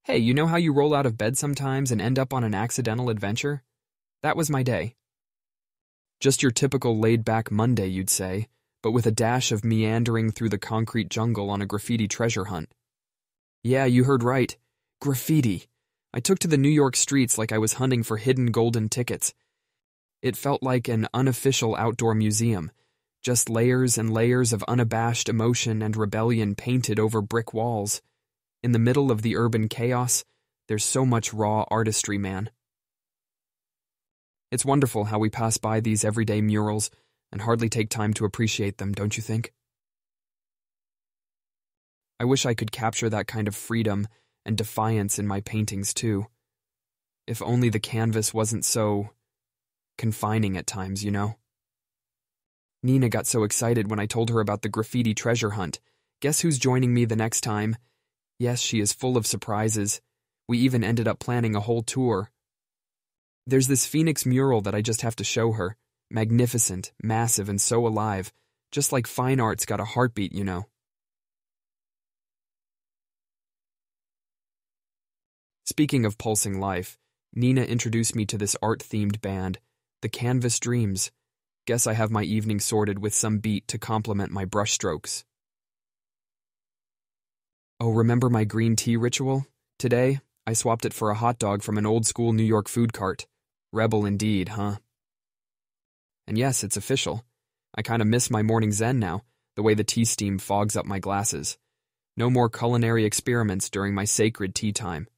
Hey, you know how you roll out of bed sometimes and end up on an accidental adventure? That was my day. Just your typical laid-back Monday, you'd say, but with a dash of meandering through the concrete jungle on a graffiti treasure hunt. Yeah, you heard right. Graffiti. I took to the New York streets like I was hunting for hidden golden tickets. It felt like an unofficial outdoor museum, just layers and layers of unabashed emotion and rebellion painted over brick walls. In the middle of the urban chaos, there's so much raw artistry, man. It's wonderful how we pass by these everyday murals and hardly take time to appreciate them, don't you think? I wish I could capture that kind of freedom and defiance in my paintings, too. If only the canvas wasn't so confining at times, you know? Nina got so excited when I told her about the graffiti treasure hunt. Guess who's joining me the next time? Yes, she is full of surprises. We even ended up planning a whole tour. There's this Phoenix mural that I just have to show her. Magnificent, massive, and so alive. Just like fine art's got a heartbeat, you know. Speaking of pulsing life, Nina introduced me to this art-themed band, the Canvas Dreams. Guess I have my evening sorted with some beat to complement my brushstrokes. Oh, remember my green tea ritual? Today, I swapped it for a hot dog from an old-school New York food cart. Rebel indeed, huh? And yes, it's official. I kind of miss my morning zen now, the way the tea steam fogs up my glasses. No more culinary experiments during my sacred tea time.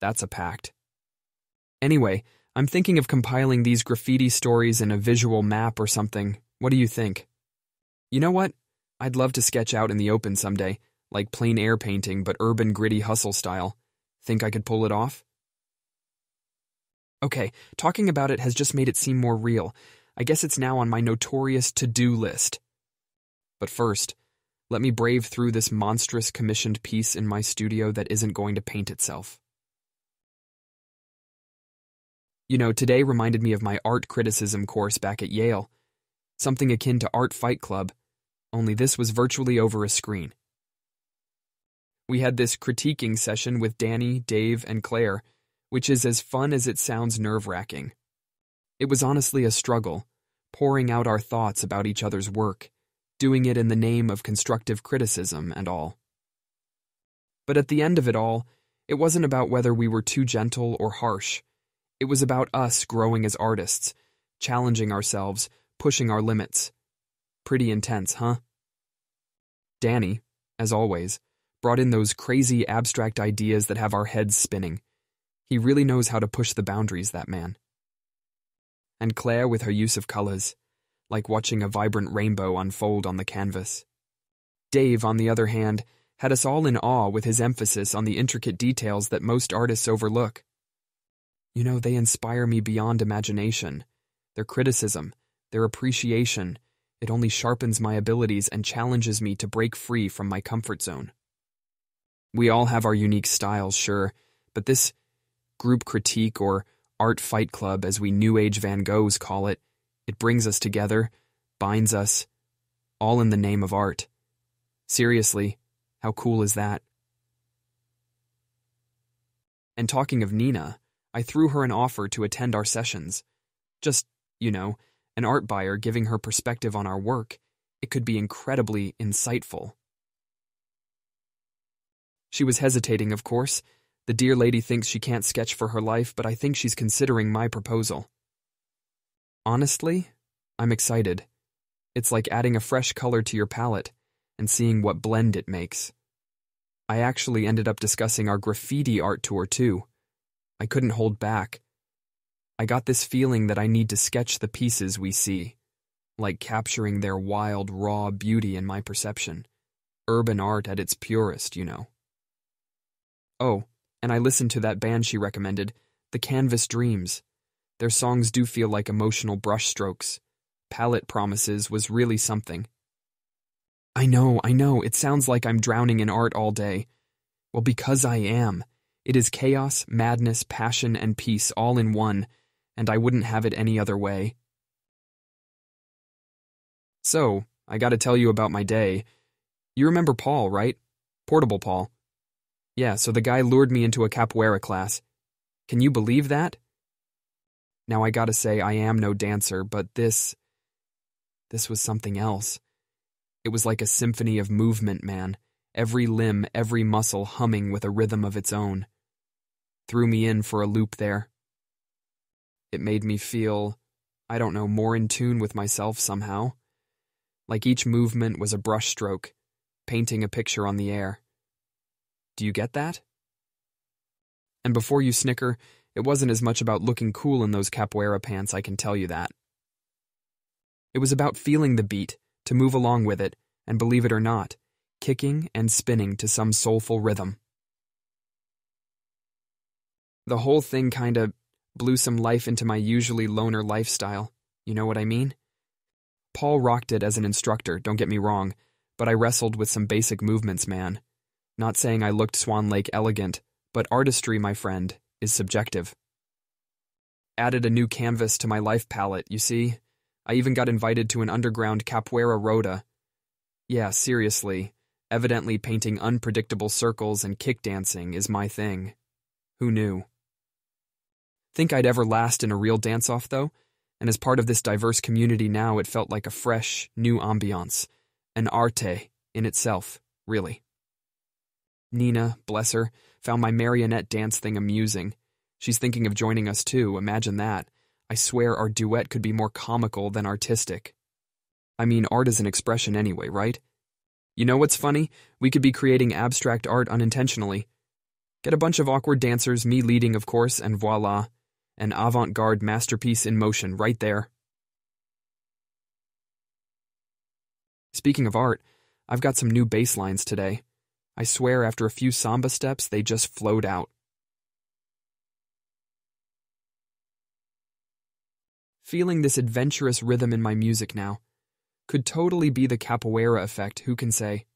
That's a pact. Anyway, I'm thinking of compiling these graffiti stories in a visual map or something. What do you think? You know what? I'd love to sketch out in the open someday, like plein air painting but urban gritty hustle style. Think I could pull it off? Okay, talking about it has just made it seem more real. I guess it's now on my notorious to-do list. But first, let me brave through this monstrous commissioned piece in my studio that isn't going to paint itself. You know, today reminded me of my art criticism course back at Yale. Something akin to Art Fight Club, only this was virtually over a screen. We had this critiquing session with Danny, Dave, and Claire, which is as fun as it sounds nerve-wracking. It was honestly a struggle, pouring out our thoughts about each other's work, doing it in the name of constructive criticism and all. But at the end of it all, it wasn't about whether we were too gentle or harsh. It was about us growing as artists, challenging ourselves, pushing our limits. Pretty intense, huh? Danny, as always, brought in those crazy abstract ideas that have our heads spinning. He really knows how to push the boundaries, that man. And Claire with her use of colors, like watching a vibrant rainbow unfold on the canvas. Dave, on the other hand, had us all in awe with his emphasis on the intricate details that most artists overlook. You know, they inspire me beyond imagination. Their criticism, their appreciation, it only sharpens my abilities and challenges me to break free from my comfort zone. We all have our unique styles, sure, but this group critique or art fight club, as we New Age Van Goghs call it, it brings us together, binds us, all in the name of art. Seriously, how cool is that? And talking of Nina, I threw her an offer to attend our sessions. Just, you know, an art buyer giving her perspective on our work. It could be incredibly insightful. She was hesitating, of course. The dear lady thinks she can't sketch for her life, but I think she's considering my proposal. Honestly, I'm excited. It's like adding a fresh color to your palette and seeing what blend it makes. I actually ended up discussing our graffiti art tour, too. I couldn't hold back. I got this feeling that I need to sketch the pieces we see, like capturing their wild, raw beauty in my perception. Urban art at its purest, you know. Oh, and I listened to that band she recommended, the Canvas Dreams. Their songs do feel like emotional brushstrokes. Palette Promises was really something. I know, it sounds like I'm drowning in art all day. Well, because I am. It is chaos, madness, passion, and peace all in one, and I wouldn't have it any other way. So, I gotta tell you about my day. You remember Paul, right? Portable Paul. Yeah, so the guy lured me into a capoeira class. Can you believe that? Now I gotta say, I am no dancer, but this was something else. It was like a symphony of movement, man. Every limb, every muscle humming with a rhythm of its own. Threw me in for a loop there. It made me feel, I don't know, more in tune with myself somehow. Like each movement was a brushstroke, painting a picture on the air. Do you get that? And before you snicker, it wasn't as much about looking cool in those capoeira pants, I can tell you that. It was about feeling the beat, to move along with it, and believe it or not, kicking and spinning to some soulful rhythm. The whole thing kinda blew some life into my usually loner lifestyle, you know what I mean? Paul rocked it as an instructor, don't get me wrong, but I wrestled with some basic movements, man. Not saying I looked Swan Lake elegant, but artistry, my friend, is subjective. Added a new canvas to my life palette, you see? I even got invited to an underground capoeira rota. Yeah, seriously, evidently painting unpredictable circles and kick dancing is my thing. Who knew? Think I'd ever last in a real dance-off, though? And as part of this diverse community now, it felt like a fresh, new ambiance. An arte in itself, really. Nina, bless her, found my marionette dance thing amusing. She's thinking of joining us too, imagine that. I swear our duet could be more comical than artistic. I mean, art is an expression anyway, right? You know what's funny? We could be creating abstract art unintentionally. Get a bunch of awkward dancers, me leading, of course, and voila. An avant-garde masterpiece in motion right there. Speaking of art, I've got some new bass lines today. I swear after a few samba steps, they just flowed out. Feeling this adventurous rhythm in my music now. Could totally be the capoeira effect, who can say?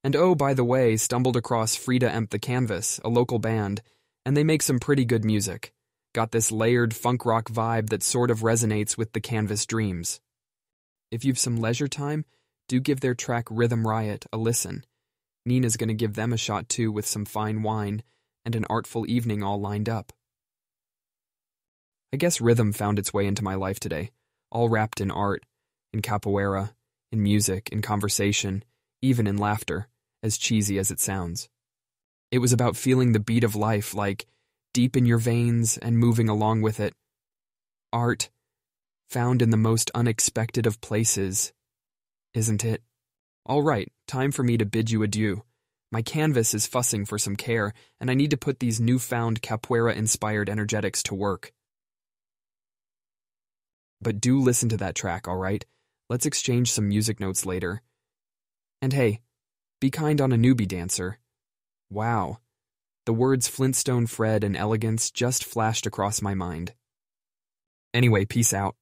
And oh, by the way, stumbled across Frida Emp the Canvas, a local band, and they make some pretty good music. Got this layered funk rock vibe that sort of resonates with the Canvas dreams. If you've some leisure time, do give their track Rhythm Riot a listen. Nina's gonna give them a shot too with some fine wine and an artful evening all lined up. I guess rhythm found its way into my life today, all wrapped in art, in capoeira, in music, in conversation, even in laughter, as cheesy as it sounds. It was about feeling the beat of life, like deep in your veins and moving along with it. Art, found in the most unexpected of places, isn't it? All right, time for me to bid you adieu. My canvas is fussing for some care, and I need to put these newfound capoeira-inspired energetics to work. But do listen to that track, all right? Let's exchange some music notes later. And hey, be kind on a newbie dancer. Wow. The words Flintstone Fred and elegance just flashed across my mind. Anyway, peace out.